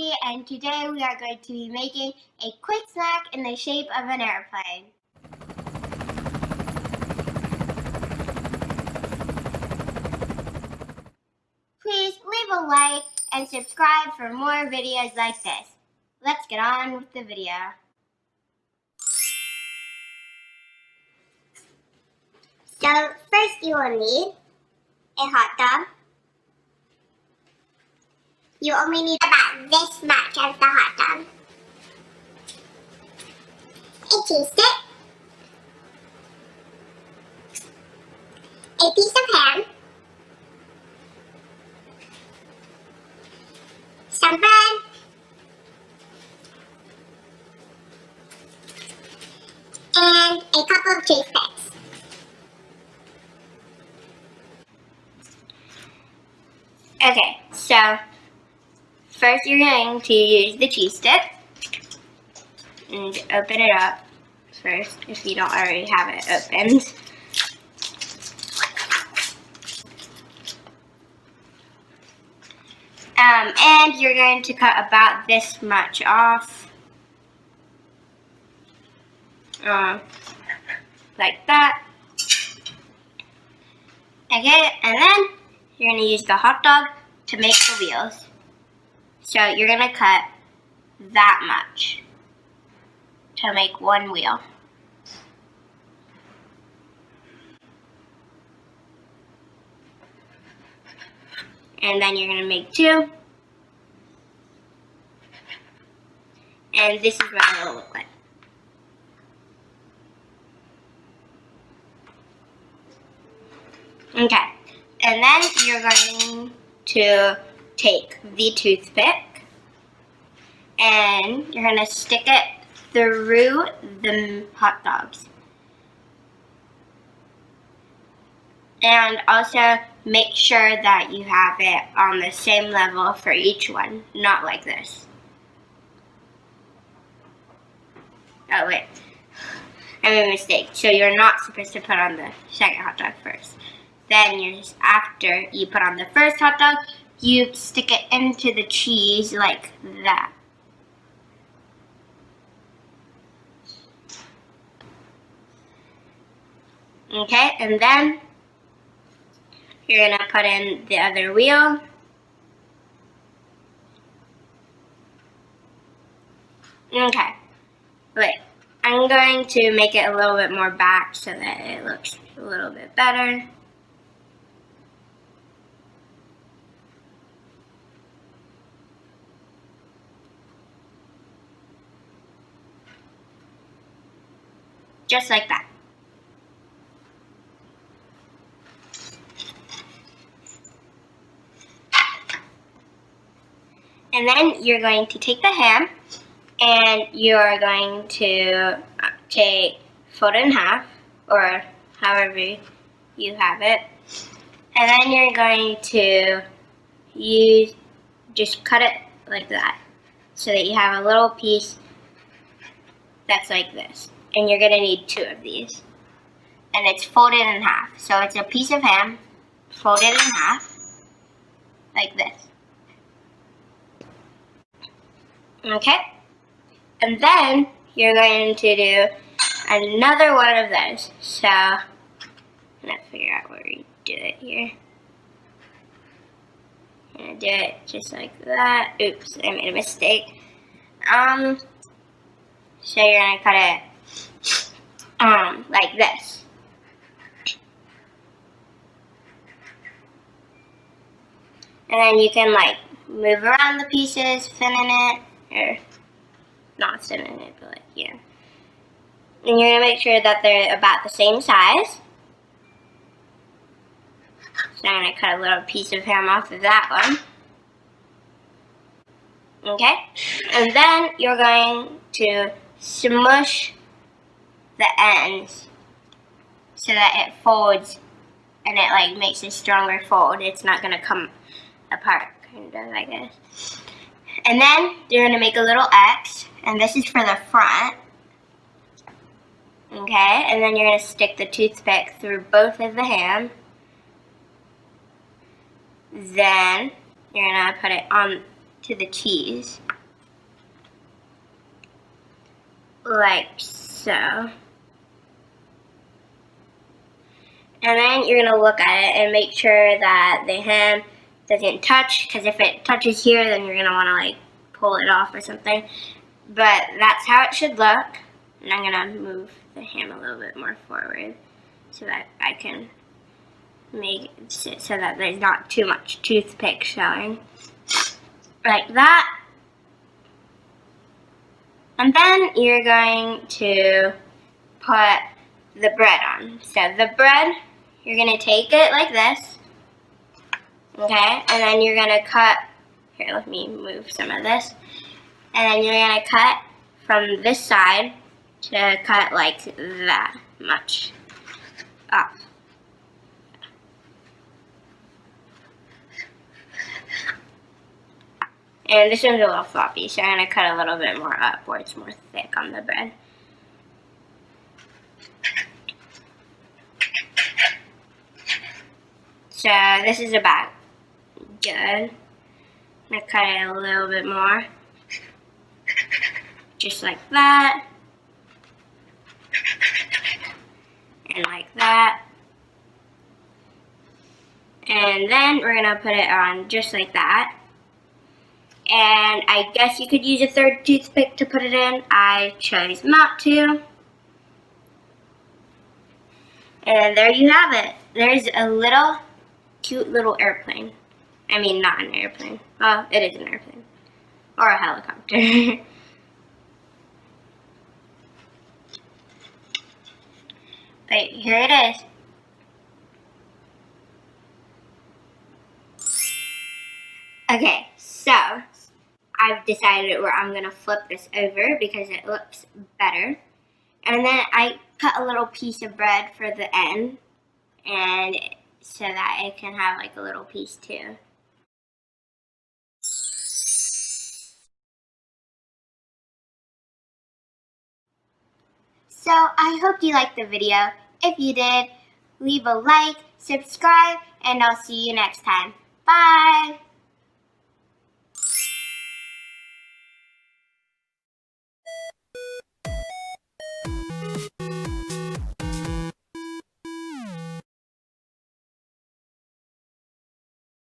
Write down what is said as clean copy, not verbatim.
Roxy, and today we are going to be making a quick snack in the shape of an airplane. Please leave a like and subscribe for more videos like this. Let's get on with the video. So first you will need a hot dog. You only need about this much of the hot dog. A cheese stick. A piece of ham. Some bread. And a couple of toothpicks. Okay, so first you're going to use the cheese stick and open it up first if you don't already have it opened. And you're going to cut about this much off. Like that. Okay, and then you're going to use the hot dog to make the wheels. So you're going to cut that much to make one wheel. And then you're going to make two. And this is what it will look like. Okay, and then you're going to take the toothpick and you're going to stick it through the hot dogs. And also make sure that you have it on the same level for each one, not like this. Oh wait, I made a mistake. So you're not supposed to put on the second hot dog first. Then after you put on the first hot dog, you stick it into the cheese like that. Okay, and then you're going to put in the other wheel. Okay, wait. I'm going to make it a little bit more back so that it looks a little bit better. Just like that. And then you're going to take the ham and you're going to fold it in half, or however you have it. And then you're going to just cut it like that, so that you have a little piece that's like this. And you're going to need two of these. And it's folded in half. So it's a piece of ham folded in half, like this. Okay? And then you're going to do another one of those. So I'm going to figure out where you do it here. I'm going to do it just like that. Oops, I made a mistake. So you're going to cut it like this. And then you can like move around the pieces, fin in it, or not fin in it, but like, yeah. And you're going to make sure that they're about the same size. So I'm going to cut a little piece of ham off of that one. Okay? And then you're going to smush the ends so that it folds and it like makes a stronger fold. It's not going to come apart, kind of, I guess. And then you're going to make a little X, and this is for the front. Okay, and then you're going to stick the toothpick through both of the ham. Then you're going to put it on to to the cheese. Like so. And then you're going to look at it and make sure that the ham doesn't touch, because if it touches here, then you're going to want to like pull it off or something. But that's how it should look. And I'm going to move the ham a little bit more forward so that I can make it so that there's not too much toothpick showing. Like that. And then you're going to put the bread on. So the bread, you're going to take it like this. Okay? And then you're going to cut, here, let me move some of this. And then you're going to cut from this side to cut like that much up. And this one's a little floppy, so I'm going to cut a little bit more up where it's more thick on the bread. So this is about good. I'm going to cut it a little bit more. Just like that. And like that. And then we're going to put it on just like that. And I guess you could use a third toothpick to put it in. I chose not to. And there you have it. There's a little cute little airplane. I mean, not an airplane. Well, it is an airplane. Or a helicopter. But here it is. Okay, so I've decided where I'm going to flip this over because it looks better. And then I cut a little piece of bread for the end, and so that it can have like a little piece too. So I hope you liked the video. If you did, leave a like, subscribe, and I'll see you next time. Bye!